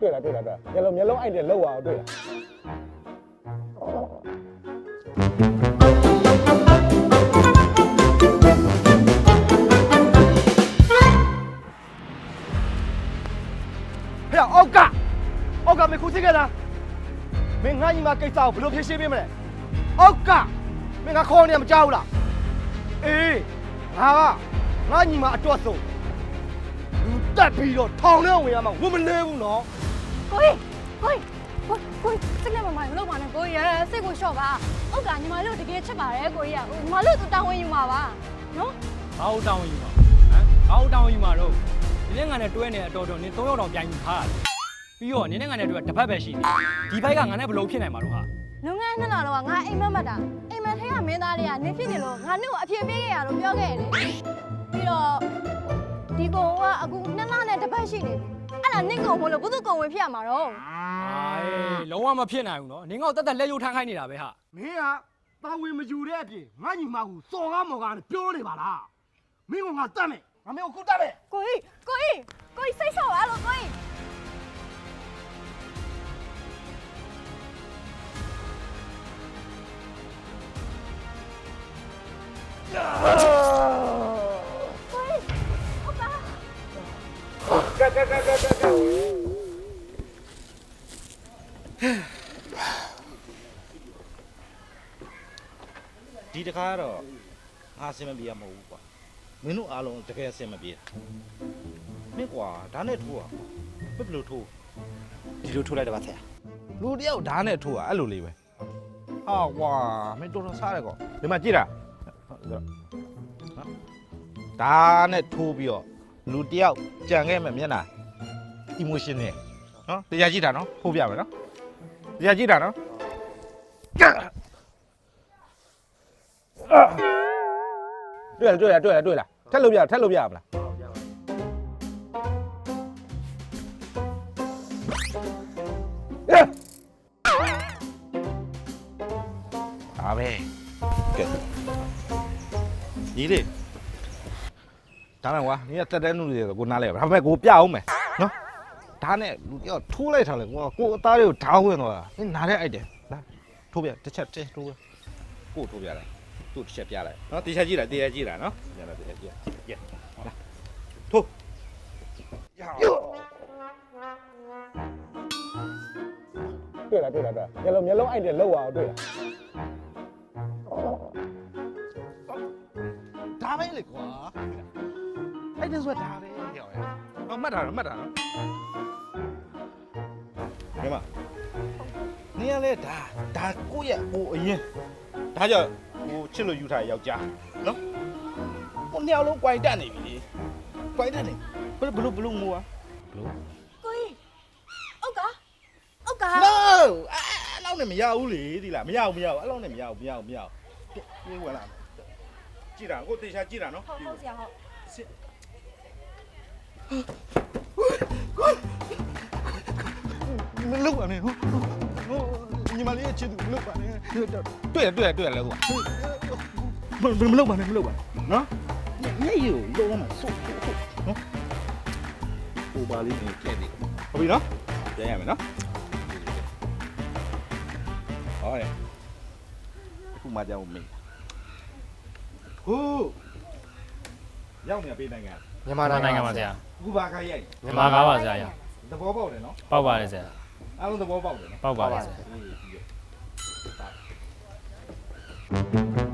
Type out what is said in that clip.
对了，မျက်လုံးအဲ့တဲ့လောက်အောင်တွေ့လားဖေအောက်ကမခုစစ်ခဲ့လားမင်းငါညီမကိစ္စကိုဘယ်လိုဖြေရှင်းပေးမလဲအောက်ကမင်းငါခေါ်နေမကြောက်ဘူးလားအေးငါညီမအတွက်ဆုံးလူတက်ပြီးတော့ထောင်ထဲဝင်ရမှာဝမလဲဘူးနော် ကိုကြီးစိတ်နဲ့မမိုင်မလုပ်ပါနဲ့ကိုကြီးရဲ့စိတ်ကိုလျှော့ပါအောက်ကညီမလေးကိုတကယ်ချစ်ပါတယ်ကိုကြီးကညီမလေးကိုတောင်းဝင်ယူမှာပါနော် ဘာလို့တောင်းယူမှာဟမ်ဘာလို့တောင်းယူမှာတော့ဒီနေ့ငါနဲ့တွဲနေတဲ့အတော်တော်နင်3ယောက်တောင်ပြိုင်ယူထားရတယ်ပြီးတော့နင်နဲ့ငါနဲ့တွဲတပတ်ပဲရှိတယ်ဒီဘိုက်ကငါနဲ့ဘယ်လိုဖြစ်နိုင်မှာတော့ဟာ လုံငန်းနှစ်လတော့ငါအိမ်မက်မှတ်တာအိမ်မက်ထဲကမင်းသားလေးကနေဖြစ်နေလို့ငါနဲ့ကိုအပြည့်ပေးခဲ့ရလို့ပြောခဲ့ရတယ်ပြီးတော့ဒီကောင်ကအခုနှစ်လနဲ့တပတ်ရှိနေပြီအဲ့ဒါနင့်ကောင်မလို့ဘုသူကောင်ဝင်ဖြစ်ရမှာတော့ အေးလုံးဝမဖြစ်နိုင်ဘူးနော်နင်ကတက်လက်ရုပ်ထမ်းခိုင်းနေတာပဲဟာ မင်းကတာဝန်မယူတဲ့အပြင်ငါညီမကိုစော်ကားမော်ကားနဲ့ပြောနေပါလားမင်းကငါတတ်မယ်ငါမင်းကိုခုတတ်မယ် ကိုကြီးစိတ်ဆော့ပါလို့ကိုကြီး ဒီတခါတော့ငါအဆင်မပြေရမဟုတ်ဘူးကွာမင်းတို့အားလုံးတကယ်အဆင်မပြေတာမင်းကွာဓာတ်နဲ့ထိုးอ่ะဘယ်လိုထိုးဒီလိုထိုးလိုက်တော့ဗါဆရာလူတယောက်ဓာတ်နဲ့ထိုးอ่ะအဲ့လိုလေးပဲဟာကွာမင်းတော်တော်စားတယ်ကွာဒီမှာကြည့်တာဓာတ်နဲ့ထိုးပြီးတော့လူတယောက်ကြံခဲ့မဲ့မျက်နှာ emotion နဲ့နော်တရားကြည့်တာနော်ဖိုးပြမယ်နော်တရားကြည့်တာနော်တွေ့လားထက်လို့ပြမလားဒါပဲကဲကြီးလေဒါမှကွာနင်ကတက်တဲ့နုတွေဆိုကိုနားလဲပါဒါပေမဲ့ကိုပြအောင်မယ်နော်ဒါနဲ့လူတယောက်ထိုးလိုက်ထားလဲကိုအသားတွေကိုဓာတ်ဝင်သွားတာနင်နားတဲ့အိုက်တယ်လာထိုးပြတစ်ချက်ထိုးကိုထိုးပြလိုက်သူ့တစ်ချက်ပြလိုက်နော်တစ်ချက်ကြည့်လိုက်တရားကြည့်တာနော်ညတော့တရားကြည့်ရလာထိုးတွေ့လားမျက်လုံးအဲ့တဲ့လောက်အောင်တွေ့လား ဒါပဲလေကွာအဲ့ဒါဆိုဒါပဲရောက်ရအောင်မှတ်တာနော်ဒီမှာနင်ရလေဒါကိုယ့်ရဲ့ဟိုအရင်ဒါကြောင့်ဟိုချစ်လို့ယူထားယောက်ျားနော်ကိုနှစ်ယောက်လုံးကြွိုင်တက်နေပြီလေကြွိုင်တက်နေဘလို့ငိုอ่ะဘလို့ ကိုကြီးအောက်က no အဲ့လောက်နဲ့မရဘူးလေဒီလားမရဘူးအဲ့လောက်နဲ့မရဘူးပြေးဝင်လာကြည့်တာကိုတေချာကြည့်တာနော် ဟုတ်ဆရာဟုတ် မလုပ်ပါနဲ့ဟိုညီမလေးရဲ့ချစ်သူမလုပ်ပါနဲ့တွေ့လဲကွာမလုပ်ပါနဲ့နော်ညရည်ကိုလုံးဝမဆုတ်နော်ဟိုပါလေးနေကြည့်နေဟုတ်ပြီနော်ပြန်ရမယ်နော်ဟောတယ်အခုမှကြောက်မေးဟိုရောက်နေပေးနိုင်ငံ မြန်မာနိုင်ငံပါဆရာ အခုဘာခါရိုက် မြန်မာကားပါဆရာရ သဘောပေါက်တယ်နော် ပေါက်ပါတယ်ဆရာ အားလုံးသဘောပေါက်တယ်နော် ပေါက်ပါတယ်ဆရာ အေး